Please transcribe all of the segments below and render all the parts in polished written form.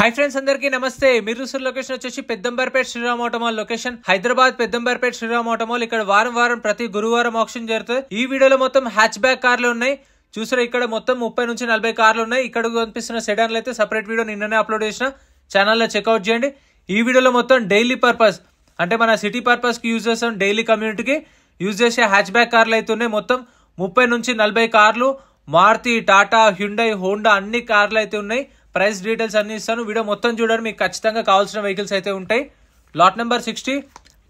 Hi friends, అందరికీ నమస్తే. మీరు చూసిన లొకేషన్ వచ్చేసి Peddamberpet Shriram Automall location, Hyderabad Peddamberpet Shriram Automall. ఇక్కడ వారం ప్రతి గురువారం ఆక్షన్ జరుగుతుంది. ఈ వీడియోలో మొత్తం హ్యాచ్ బ్యాక్ కార్లు ఉన్నాయి. చూసారా, ఇక్కడ మొత్తం 30 నుంచి 40 కార్లు ఉన్నాయి. ఇక్కడ కనిపిస్తున్న సెడాన్లు అయితే సపరేట్ వీడియో నిన్ననే అప్లోడ్ చేసిన, ఛానల్లో చెక్అవుట్ చేయండి. ఈ వీడియోలో మొత్తం డైలీ పర్పస్ అంటే మన సిటీ పర్పస్ కి యూజ్ చేస్తాం, డైలీ కమ్యూనిటీకి యూజ్ చేసే హ్యాచ్ బ్యాక్ కార్లు అయితే ఉన్నాయి. మొత్తం 30 నుంచి 40 కార్లు, మారుతి, టాటా, హ్యుండై, హోండా అన్ని కార్లు అయితే ఉన్నాయి. ప్రైస్ డీటెయిల్స్ అన్ని ఇస్తాను. వీడియో మొత్తం చూడండి, మీకు ఖచ్చితంగా కావాల్సిన వెహికల్స్ అయితే ఉంటాయి. Lot number 60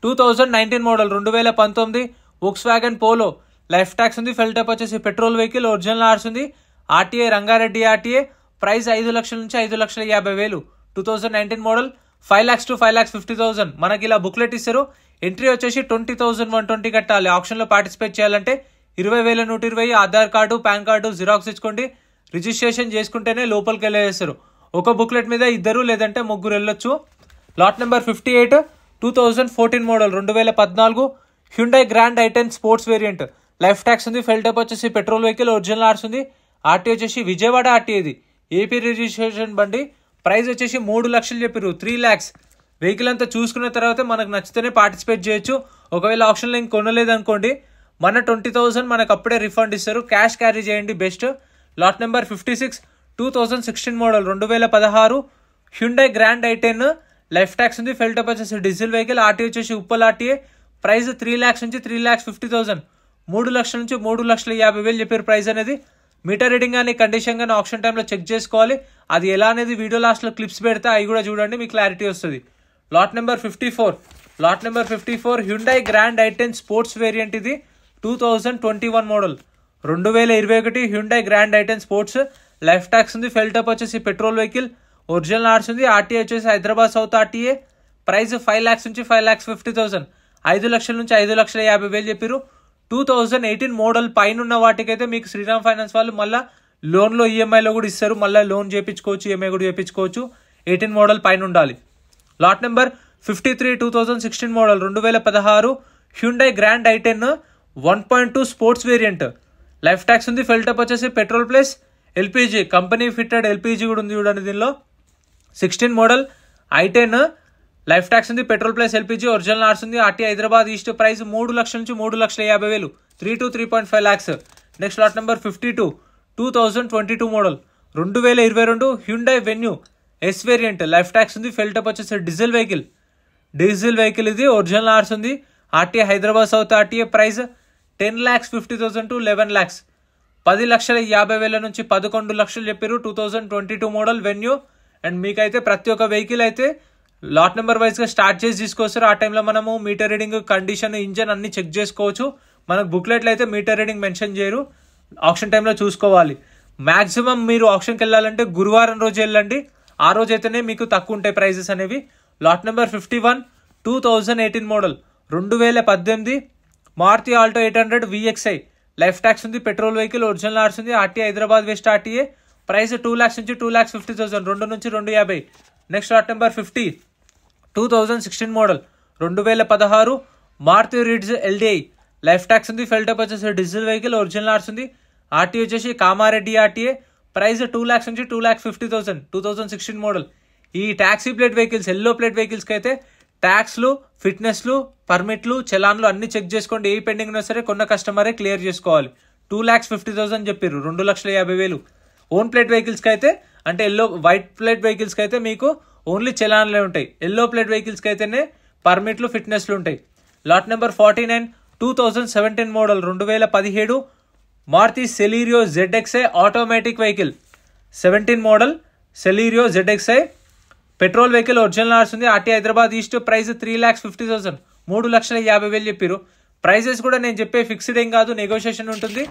2019 model 2019 Volkswagen Polo. Life tax ఉంది, ఫెల్ టైప్ వచ్చేసి పెట్రోల్ వెహికల్, ఒరిజినల్ ఆర్స్ ఉంది, ఆర్టీఏ రంగారెడ్డి ఆర్టీఏ. ప్రైస్ 5 లక్షల నుంచి 5,50,000. 2019 మోడల్. 5 lakhs to 5,50,000. మనకి ఇలా బుక్లెట్ ఇస్తారు. ఎంట్రీ వచ్చేసి 20,120 కట్టాలి. ఆప్షన్ లో పార్టిసిపేట్ చేయాలంటే 20,120. Aadhaar card, PAN card xerox ఇచ్చుకోండి. రిజిస్ట్రేషన్ చేసుకుంటేనే లోపలికి వెళ్ళేస్తారు. ఒక బుక్లెట్ మీద 2 లేదంటే 3 వెళ్ళొచ్చు. Lot number 58 2014 model 2014 Hyundai grand ఐ10 స్పోర్ట్స్ వేరియంట్. లైఫ్ ట్యాక్స్ ఉంది, ఫెల్ టైప్ వచ్చేసి పెట్రోల్ వెహికల్, ఒరిజినల్ ఆర్స్ ఉంది, ఆర్టీ వచ్చేసి విజయవాడ ఆర్టీఏది, ఏపీ రిజిస్ట్రేషన్ బండి. ప్రైస్ వచ్చేసి 3 లక్షలు చెప్పారు, 3 lakhs. వెహికల్ అంతా చూసుకున్న తర్వాత మనకు నచ్చితేనే పార్టిసిపేట్ చేయొచ్చు. ఒకవేళ ఆప్షన్లో ఇంక కొనలేదు అనుకోండి, మన 20,000 మనకు అప్పుడే రిఫండ్ ఇస్తారు. క్యాష్ క్యారీ చేయండి best. Lot number 56 2016 model 2016 Hyundai grand ఐ10. లైఫ్ ట్యాక్స్ ఉంది, ఫెల్ టైప్ వచ్చేసి డీజిల్ వెహికల్, ఆర్టీ వచ్చేసి ఉప్పల్ ఆర్టీఏ. ప్రైస్ 3 lakhs నుంచి 3,50,000. 3 లక్షల నుంచి 3,50,000 చెప్పారు ప్రైస్ అనేది. మీటర్ రీడింగ్ కానీ కండిషన్ కానీ ఆప్షన్ టైంలో చెక్ చేసుకోవాలి. అది ఎలా అనేది వీడియో లాస్ట్లో క్లిప్స్ పెడితే అవి కూడా చూడండి, మీకు క్లారిటీ వస్తుంది. లాట్ నెంబర్ 54 హ్యుండై గ్రాండ్ ఐ10 స్పోర్ట్స్ వేరియంట్. ఇది 2021 మోడల్ 2021 హ్యుండై గ్రాండ్ ఐ10 స్పోర్ట్స్. లైఫ్ ట్యాక్స్ ఉంది, ఫెల్ టైప్ వచ్చేసి పెట్రోల్ వెహికల్, ఒరిజినల్ ఆర్స్ ఉంది, ఆర్టీఏ వచ్చేసి Hyderabad south RTA. Price 5 lakhs నుంచి 5,50,000. 5 లక్షల నుంచి 5,50,000 చెప్పారు. 2018 మోడల్ పైన ఉన్న వాటికైతే మీకు శ్రీరామ్ ఫైనాన్స్ వాళ్ళు మళ్ళీ లోన్లో ఈఎంఐలో కూడా ఇస్తారు. మళ్ళీ లోన్ చేయించుకోవచ్చు, ఈఎంఐ కూడా చేయించుకోవచ్చు. 18 మోడల్ పైన ఉండాలి. Lot number 53 2016 model 2016 Hyundai grand ఐ10 1.2 స్పోర్ట్స్ వేరియంట్. లైఫ్ ట్యాక్స్ ఉంది, ఫెల్ టైప్ వచ్చేసి petrol plus LPG, company fitted LPG కూడా ఉంది చూడండి దీనిలో. 16 మోడల్ ఐ10 లైఫ్ ట్యాక్స్ ఉంది, పెట్రోల్ ప్లస్ ఎల్పిజి, ఒరిజినల్ ఆర్స్ ఉంది, ఆర్టీ హైదరాబాద్ ఈస్ట్. ప్రైస్ 3 లక్షల నుంచి 3,50,000. 3 to 3.5 lakhs. Next lot number 52 2022 model 2022 Hyundai Venue S variant. Life tax ఉంది, ఫెల్ టైప్ వచ్చేసి డీజిల్ వెహికల్ ఇది, ఒరిజినల్ ఆర్స్ ఉంది, RT Hyderabad south RTA. Price 10,50,000 to 11 lakhs. 10,50,000 నుంచి 11 లక్షలు చెప్పారు. 2022 మోడల్ వెన్యూ. అండ్ మీకైతే ప్రతి ఒక్క వెహికల్ అయితే లాట్ నెంబర్ వైజ్ గా స్టార్ట్ చేసి తీసుకొస్తారు. ఆ టైంలో మనము మీటర్ రీడింగ్, కండిషన్, ఇంజన్ అన్ని చెక్ చేసుకోవచ్చు. మనకు బుక్లెట్లు అయితే మీటర్ రీడింగ్ మెన్షన్ చేయరు, ఆప్షన్ టైంలో చూసుకోవాలి. మాక్సిమం మీరు ఆప్షన్కి వెళ్ళాలంటే గురువారం రోజు వెళ్ళండి, ఆ రోజు అయితేనే మీకు తక్కువ ఉంటాయి ప్రైజెస్ అనేవి. Lot number 51 2018 model 2018 Maruti Alto 800 VXI. Life tax ఉంది, పెట్రోల్ వెహికల్, ఒరిజినల్ ఆర్స్ ఉంది, RT Hyderabad West RTA. Price 2 lakhs నుంచి 2,50,000. 2 నుంచి 2,50,000. Next lot number 50 2016 model 2016 Maruti Ritz LDI. Life tax ఉంది, ఫెల్ టైప్ వచ్చేసి డీజిల్ వెహికల్, ఒరిజినల్ ఆర్స్ ఉంది, ఆర్టీ వచ్చేసి కామారెడ్డి ఆర్టీఏ. ప్రైస్ 2 lakhs నుంచి 2,50,000. 2016 model. ఈ taxi plate vehicles, yellow plate వెహికల్స్కి అయితే ట్యాక్స్లు, ఫిట్నెస్లు, పర్మిట్లు, చలాన్లు అన్ని చెక్ చేసుకోండి. ఏ పెండింగ్ ఉన్నా సరే కొన్న కస్టమరే క్లియర్ చేసుకోవాలి. 2,50,000 చెప్పారు, 2,50,000. ఓన్ ప్లేట్ వెహికల్స్కి అయితే అంటే వైట్ ప్లేట్ వెహికల్స్కి అయితే మీకు ఓన్లీ చలాన్లే ఉంటాయి. ఎల్లో ప్లేట్ వెహికల్స్కి అయితేనే పర్మిట్లు, ఫిట్నెస్లు ఉంటాయి. Lot number 49 2017 model 2017 Maruti Celerio ZXi automatic vehicle. 17 model Celerio ZXi petrol vehicle, original ఆర్స్ ఉంది, ఆర్టీ హైదరాబాద్ ఈస్ట్. ప్రైస్ 3,50,000. 3,50,000 చెప్పారు. ప్రైజెస్ కూడా నేను చెప్పే ఫిక్స్డ్ ఏం కాదు, నెగోషియేషన్ ఉంటుంది.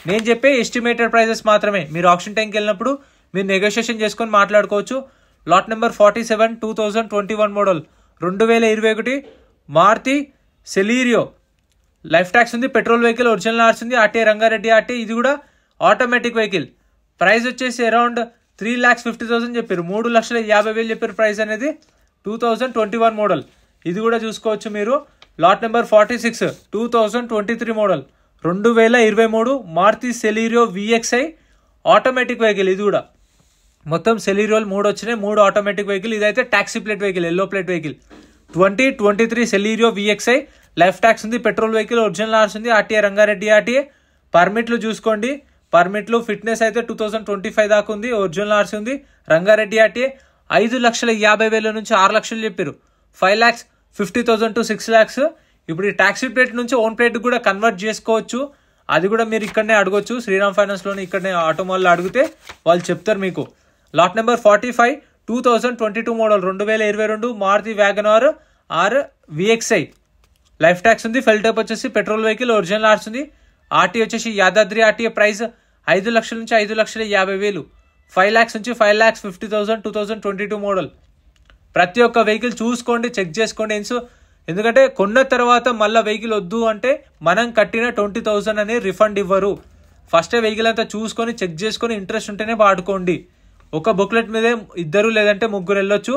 నేను చెప్పే ఎస్టిమేటెడ్ ప్రైజెస్ మాత్రమే. మీరు ఆప్షన్ టైంకి వెళ్ళినప్పుడు మీరు నెగోషియేషన్ చేసుకొని మాట్లాడుకోవచ్చు. Lot number 47 2021 model 2021 Maruti Celerio. Life tax ఉంది, పెట్రోల్ వెహికల్, ఒరిజినల్ ఆర్స్ ఉంది, ఆర్టీ రంగారెడ్డి ఆర్టీ. ఇది కూడా ఆటోమేటిక్ వెహికల్. ప్రైస్ వచ్చేసి అరౌండ్ 3,50,000 చెప్పారు. 3,50,000 చెప్పారు ప్రైస్ అనేది. 2021 మోడల్. ఇది కూడా చూసుకోవచ్చు మీరు. Lot number 46 2023 model 2023 Maruti Celerio VXI automatic vehicle. ఇది కూడా మొత్తం సెలీరోల్ 3 వచ్చినాయి, 3 ఆటోమేటిక్ వెహికల్. ఇదైతే taxi plate vehicle, yellow plate vehicle. 2023 Celerio VXI life tax ఉంది, పెట్రోల్ వెహికల్, ఒరిజినల్ ఆర్స్ ఉంది, ఆర్టీఏ రంగారెడ్డి ఆర్టీఏ. పర్మిట్లు చూసుకోండి, పర్మిట్లు ఫిట్నెస్ అయితే 2025 దాకా ఉంది, ఒరిజినల్ ఆర్స్ ఉంది, రంగారెడ్డి ఆర్టీఏ. 5,50,000 నుంచి 6 లక్షలు చెప్పారు. 5,50,000 to 6 lakhs. ఇప్పుడు ఈ టాక్సీ ప్లేట్ నుంచి ఓన్ ప్లేట్ కూడా కన్వర్ట్ చేసుకోవచ్చు. అది కూడా మీరు ఇక్కడనే అడగొచ్చు, శ్రీరామ్ ఫైనాన్స్లోనే ఇక్కడనే ఆటోమాల్లో అడిగితే వాళ్ళు చెప్తారు మీకు. Lot number 45 2022 model 2022 Maruti WagonR R VXI life tax ఉంది, ఫెల్ టైప్ వచ్చేసి పెట్రోల్ వెహికల్, ఒరిజినల్ ఆర్స్ ఉంది, ఆర్టీ వచ్చేసి యాదాద్రి ఆర్టీఏ. ప్రైస్ 5 లక్షల నుంచి 5,50,000, 5 lakhs నుంచి 5,50,000 2022 మోడల్. ప్రతి ఒక్క వెహికల్ చూసుకోండి, చెక్ చేసుకోండి. ఎందుకంటే కొన్న తర్వాత మళ్ళీ వెహికల్ వద్దు అంటే మనం కట్టిన 20,000 అని రిఫండ్ ఇవ్వరు. ఫస్ట్ వెహికల్ అంతా చూసుకొని చెక్ చేసుకొని ఇంట్రెస్ట్ ఉంటేనే వాడుకోండి. ఒక బుక్లెట్ మీదే 2 లేదంటే 3 వెళ్ళొచ్చు.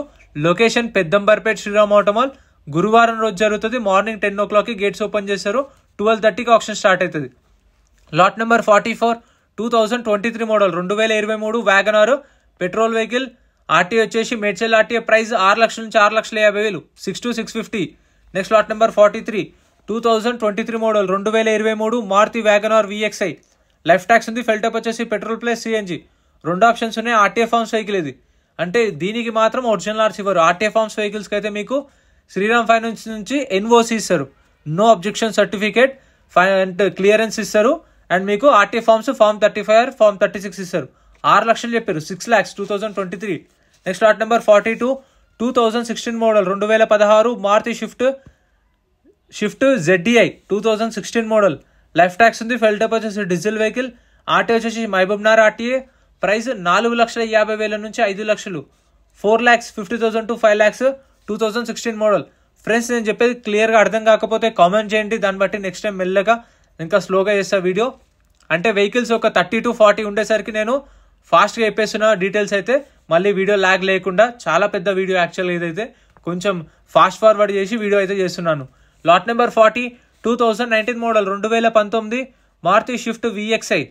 Location Peddamberpet Shriram Automall. గురువారం రోజు జరుగుతుంది. మార్నింగ్ 10 o'clock గేట్స్ ఓపెన్ చేస్తారు, 12:30కి ఆప్షన్ స్టార్ట్ అవుతుంది. Lot number 44 2023 model 2023 WagonR petrol vehicle, RT వచ్చేసి మేడ్చల్ ఆర్టీఏ. ప్రైస్ 6 లక్షల నుంచి 6,50,000, 6 to 650. Next lot number 43 2023 model 2023 Maruti WagonR VXI life tax ఉంది, ఫెల్ టైప్ వచ్చేసి పెట్రోల్ ప్లస్ CNG. 2 ఆప్షన్స్ ఉన్నాయి. ఆర్టీఏ ఫార్మ్స్ వెహికల్ ఇది, అంటే దీనికి మాత్రం ఒరిజినల్ ఆర్స్ ఇవ్వరు. ఆర్టీఏ ఫార్మ్స్ వెహికల్స్కి అయితే మీకు శ్రీరామ్ ఫైనాన్స్ నుంచి NOC ఇస్తారు, no objection certificate and clearance ఇస్తారు. అండ్ మీకు ఆర్టీఏ ఫార్మ్స్ ఫార్మ్ 35 ఫార్మ్ 36 ఇస్తారు. 6 లక్షలు చెప్పారు, 6 lakhs 2023. Next lot number 42 2016 model 2016 Maruti Swift ZDI 2016 model life tax ఉంది, ఫెల్ టైప్ వచ్చేసి డీజిల్ వెహికల్, ఆర్టీ వచ్చేసి మహబూబ్నగర్ ఆర్టీఏ. ప్రైస్ 4,50,000 నుంచి 5 లక్షలు, 4,50,000 to 5 lakhs 2016 మోడల్. ఫ్రెండ్స్ నేను చెప్పేది క్లియర్గా అర్థం కాకపోతే కామెంట్ చేయండి, దాన్ని బట్టి నెక్స్ట్ టైం మెల్లగా ఇంకా స్లోగా చేస్తా వీడియో. అంటే వెహికల్స్ ఒక 30 to 40 ఉండేసరికి నేను ఫాస్ట్గా చెప్పేస్తున్న డీటెయిల్స్ అయితే, మళ్ళీ వీడియో ల్యాగ్ లేకుండా. చాలా పెద్ద వీడియో యాక్చువల్గా ఇదైతే కొంచెం ఫాస్ట్ ఫార్వర్డ్ చేసి వీడియో అయితే చేస్తున్నాను. Lot number 40 2019 model 2019 Maruti Swift VXI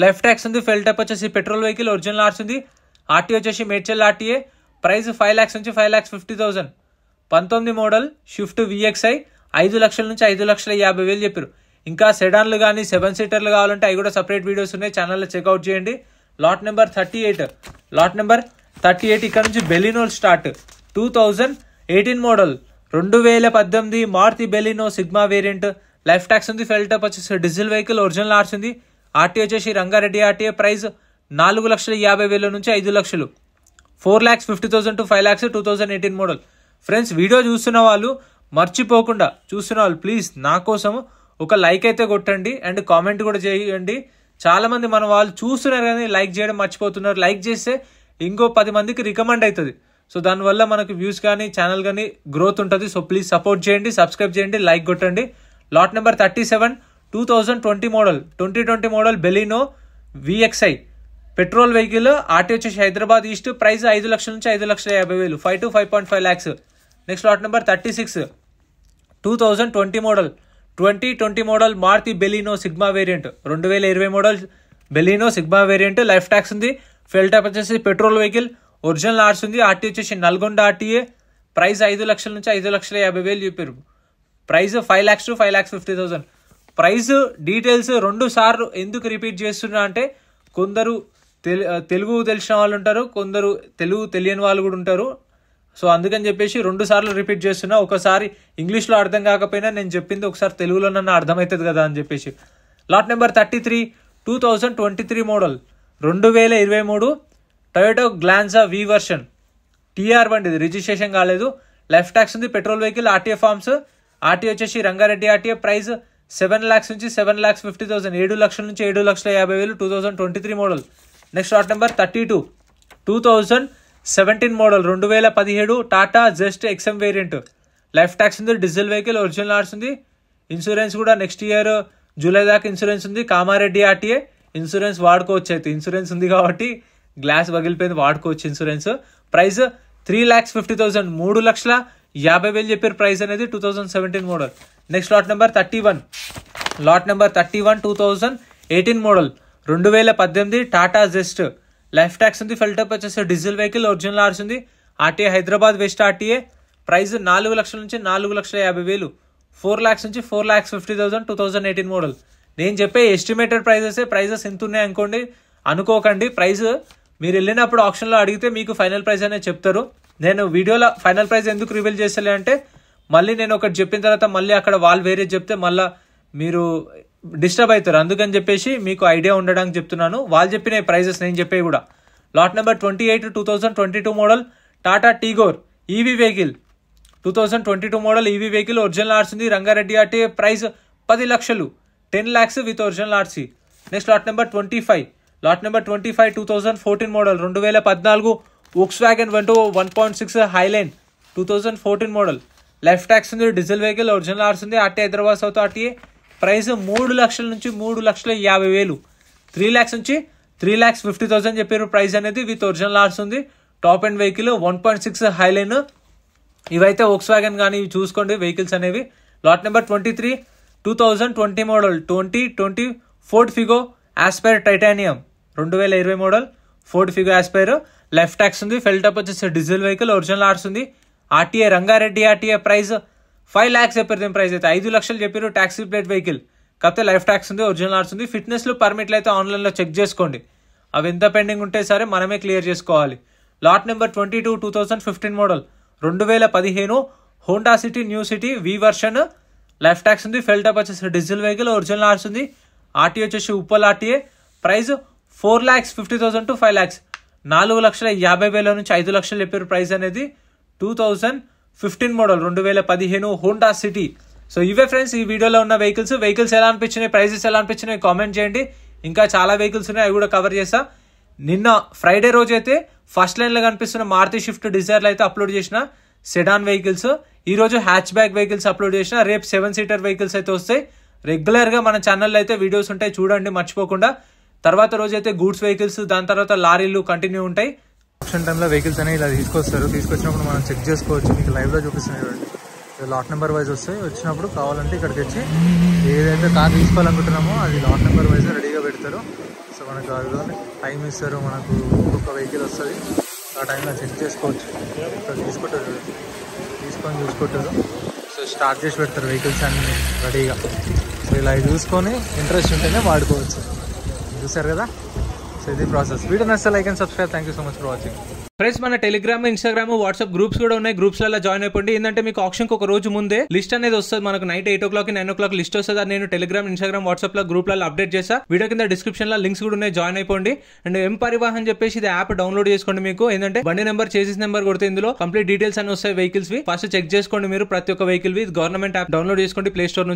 life tax ఉంది, ఫెల్ టైప్ వచ్చేసి పెట్రోల్ వెహికల్, ఒరిజినల్ ఆర్స్ ఉంది, ఆర్టీ వచ్చేసి మేడ్చల్ ఆర్టీఏ. ప్రైస్ 5 lakhs నుంచి 5,50,000. 19 మోడల్ షిఫ్ట్ VXI 5 లక్షల నుంచి 5,50,000 చెప్పారు. ఇంకా సెడాన్లు కానీ 7 సీటర్లు కావాలంటే అవి కూడా సపరేట్ వీడియోస్ ఉన్నాయి, ఛానల్లో చెక్అవుట్ చేయండి. లాట్ నెంబర్ 38 ఇక్కడ నుంచి Baleno start. 2018 model 2018 Maruti Baleno Sigma variant life tax ఉంది, ఫెల్ టైప్ వచ్చేసి డీజిల్ వెహికల్, ఒరిజినల్ ఆర్స్ ఉంది, ఆర్టీ వచ్చేసి రంగారెడ్డి ఆర్టీఏ. ప్రైస్ 4,50,000 నుంచి 5 లక్షలు, 4,50,000 to 5 lakhs 2018 model. Friends video చూస్తున్న వాళ్ళు మర్చిపోకుండా చూస్తున్న వాళ్ళు ప్లీజ్ నా కోసం ఒక లైక్ అయితే కొట్టండి అండ్ కామెంట్ కూడా చేయండి. చాలా మంది మన వాళ్ళు చూస్తున్నారు కానీ లైక్ చేయడం మర్చిపోతున్నారు. లైక్ చేస్తే ఇంకో 10 మందికి రికమెండ్ అవుతుంది. సో దానివల్ల మనకు వ్యూస్ కానీ ఛానల్ కానీ గ్రోత్ ఉంటుంది. సో ప్లీజ్ సపోర్ట్ చేయండి, సబ్స్క్రైబ్ చేయండి, లైక్ కొట్టండి. Lot number 37 2020 model Baleno VXI petrol vehicle, RT వచ్చేసి హైదరాబాద్ ఈస్ట్. ప్రైస్ 5 లక్షల నుంచి 5,50,000, 5 to 5.5 lakhs. Next lot number 36 2020 model Maruti Baleno Sigma variant 2020 model Baleno Sigma variant life tax ఉంది, fuel type వచ్చేసి petrol vehicle, original ఆర్స్ ఉంది, RT వచ్చేసి Nalgonda RTA. Price 5 లక్షల నుంచి 5,50,000 చెప్పారు. Price 5 lakhs to 5,50,000. Price details 2 సార్లు ఎందుకు రిపీట్ చేస్తున్నా అంటే కొందరు తెలుగు తెలిసిన వాళ్ళు ఉంటారు, కొందరు తెలుగు తెలియని వాళ్ళు కూడా ఉంటారు. సో అందుకని చెప్పేసి 2 సార్లు రిపీట్ చేస్తున్నా. ఒకసారి ఇంగ్లీష్లో అర్థం కాకపోయినా నేను చెప్పింది ఒకసారి తెలుగులో నన్ను అర్థమవుతుంది కదా అని చెప్పేసి. Lot number 33 2023 model 2023 Toyota Glanza V version TR బండి, ఇది రిజిస్ట్రేషన్ కాలేదు, లైఫ్ ట్యాక్స్ ఉంది, petrol vehicle, RTA forms, RT వచ్చేసి రంగారెడ్డి ఆర్టీఏ. ప్రైస్ 7 lakhs నుంచి 7,50,000, 7 లక్షల నుంచి 7,50,000 2023 model. Next lot number 32 2017 model 2017 Tata just XM variant life tax ఉంది, డీజిల్ వెహికల్, ఒరిజినల్ ఆర్స్ ఉంది, ఇన్సూరెన్స్ కూడా నెక్స్ట్ ఇయర్ జూలై దాకా ఇన్సూరెన్స్ ఉంది, కామారెడ్డి ఆర్టీఏ. ఇన్సూరెన్స్ వాడుకోవచ్చు, అయితే ఇన్సూరెన్స్ ఉంది కాబట్టి గ్లాస్ పగిలిపోయింది వాడుకోవచ్చు ఇన్సూరెన్స్. ప్రైస్ 3,50,000, 3,50,000 చెప్పారు ప్రైస్ అనేది 2017 model. Next lot number 31 2018 model 2018 Tata Zest life tax ఉంది. ఫెల్ టైప్ వచ్చేసి డీజిల్ వెహికల్, ఒరిజినల్ ఆర్స్ ఉంది. RTA Hyderabad West RTA. Price 4 లక్షల నుంచి 4,50,000, 4 lakhs నుంచి 4,50,000, 2018 మోడల్. నేను చెప్పే ఎస్టిమేటెడ్ ప్రైజెస్ ఎంత ఉన్నాయి అనుకోండి, అనుకోకండి. ప్రైస్ మీరు వెళ్ళినప్పుడు ఆప్షన్లో అడిగితే మీకు ఫైనల్ ప్రైస్ అనేది చెప్తారు. నేను వీడియోలో ఫైనల్ ప్రైస్ ఎందుకు రివీల్ చేస్తలే అంటే, మళ్ళీ నేను ఒకటి చెప్పిన తర్వాత మళ్ళీ అక్కడ వాళ్ళు వేరే చెప్తే మళ్ళీ మీరు డిస్టర్బ్ అవుతారు. అందుకని చెప్పేసి మీకు ఐడియా ఉండడానికి చెప్తున్నాను. వాళ్ళు చెప్పిన ప్రైజెస్ నేను చెప్పే కూడా. Lot number 28 2022 model Tata Tigor EV vehicle, 2022 model EV vehicle, original RC ఉంది. రంగారెడ్డి ఆర్టీఏ. ప్రైస్ 10 లక్షలు, 10 lakhs with original RC. Next lot number 25 2014 model, 2014 Volkswagen Vento 1.6 highline, 2014 model. Life tax ఉంది. డీజిల్ వెహికల్, ఒరిజినల్ ఆర్సీ ఉంది. RTA Hyderabad south RTA. Price 3 లక్షల నుంచి 3,50,000, 3 lakhs నుంచి 3,50,000 చెప్పారు price అనేది. With original ఆర్స్ ఉంది. Top and vehicle 1.6 highline. ఇవైతే వోక్స్వాగన్ కానీ ఇవి చూసుకోండి వెహికల్స్ అనేవి. Lot number 23 2020 model, 2020 Ford Figo Aspire titanium, 2020 model Ford Figo Aspire. Life tax ఉంది. ఫెల్ టైప్ వచ్చేసి డీజిల్ వెహికల్, ఒరిజినల్ ఆర్స్ ఉంది. RTA Rangareddy RTA. Price 5 lakhs చెప్పారు. దీని ప్రైస్ అయితే 5 లక్షలు చెప్పారు. ట్యాక్సీ ప్లేట్ వెహికల్, కాకపోతే లైఫ్ ట్యాక్స్ ఉంది, ఒరిజినల్ ఆర్స్ ఉంది. ఫిట్నెస్లు పర్మిట్లు అయితే ఆన్లైన్లో చెక్ చేసుకోండి. అవి ఎంత పెండింగ్ ఉంటే సరే మనమే క్లియర్ చేసుకోవాలి. Lot number 22 2015 model, 2015 Honda city new city వి వర్షన్. లైఫ్ ట్యాక్స్ ఉంది. ఫెల్ టైప్ వచ్చేసి డీజిల్ వెహికల్, ఒరిజినల్ ఆర్స్ ఉంది. ఆర్టీఏ వచ్చేసి Uppal RTA. Price 4,50,000 to 5 lakhs, 4,50,000 నుంచి 5 లక్షలు చెప్పారు ప్రైస్ అనేది. 2015 మోడల్, 2015 హోండా సిటీ. సో ఇవే ఫ్రెండ్స్ ఈ వీడియోలో ఉన్న వెహికల్స్ ఎలా అనిపించినాయి, ప్రైజెస్ ఎలా అనిపించినాయి కామెంట్ చేయండి. ఇంకా చాలా వెహికల్స్ ఉన్నాయి, అవి కూడా కవర్ చేస్తా. నిన్న ఫ్రైడే రోజు అయితే ఫస్ట్ లైన్లో కనిపిస్తున్న మారుతి షిఫ్ట్ డిజైర్లు అయితే అప్లోడ్ చేసిన సెడాన్ వెహికల్స్. ఈ రోజు హ్యాచ్ బ్యాక్ వెహికల్స్ అప్లోడ్ చేసిన. రేపు 7-seater వెహికల్స్ అయితే వస్తాయి. రెగ్యులర్గా మన ఛానల్లో అయితే వీడియోస్ ఉంటాయి, చూడండి మర్చిపోకుండా. తర్వాత రోజు అయితే గూడ్స్ వెహికల్స్, దాని తర్వాత లారీలు కంటిన్యూ ఉంటాయి. ఆప్షన్ టైంలో వెహికల్స్ అనేవి ఇలా తీసుకొచ్చినప్పుడు మనం చెక్ చేసుకోవచ్చు. మీకు లైవ్లో చూపిస్తున్నాయి చూడండి. లాట్ నెంబర్ వైజ్ వస్తాయి. వచ్చినప్పుడు కావాలంటే ఇక్కడికి వచ్చి ఏదైతే కార్ తీసుకోవాలనుకుంటున్నామో అది లాట్ నెంబర్ వైజ్ రెడీగా పెడతారు. సో మనకు టైం ఇస్తారు, మనకు ఒక్కొక్క వెహికల్ వస్తుంది. ఆ టైంలో చెక్ చేసుకోవచ్చు. ఇక్కడ తీసుకొని చూసుకుంటారు. సో స్టార్ట్ చేసి పెడతారు వెహికల్స్ అన్ని రెడీగా. సో ఇలా చూసుకొని ఇంట్రెస్ట్ ఉంటేనే వాడుకోవచ్చు. చూసారు కదా. సో ఇది ప్రాసెస్. వీడియో నచ్చితే like and subscribe. Thank you so much for watching. Friends మన టెలిగ్రామ్, ఇన్స్టాగ్రామ్, వాట్సాప్ గ్రూప్స్ కూడా ఉన్నాయి. గ్రూప్స్లలో జాయిన్ అయిపోండి. ఏంటంటే మీకు ఆప్షన్కి ఒక రోజు ముందే లిస్ట్ అనేది వస్తుంది. మనకు నైట్ 8 o'clock 9 o'clock లిస్ట్ వస్తుంది. అది నేను టెలిగ్రామ్, ఇన్స్టాగ్రామ్, వాట్సాప్ లో గ్రూప్లలో అప్డేట్ చేస్తా. వీడియో కింద డిస్క్రిప్షన్ లో లింక్స్ కూడా ఉన్నాయి, జాయిన్ అయిపోండి. అండ్ ఎం పరివాహన్ చెప్పేసి ఇది యాప్ డౌన్లోడ్ చేసుకోండి. మీకు ఏంటంటే బండి నెంబర్, చేసిస్ నెంబర్ కొడితే ఇందులో కంప్లీట్ డీటెయిల్స్ అన్ని వస్తాయి వెహికల్స్ వి. ఫస్ట్ చెక్ చేసుకోండి మీరు ప్రతి ఒక్క వెహికల్ వి. గవర్నమెంట్ యాప్ డౌన్లోడ్ చేసుకోండి ప్లే స్టోర్ నుంచి.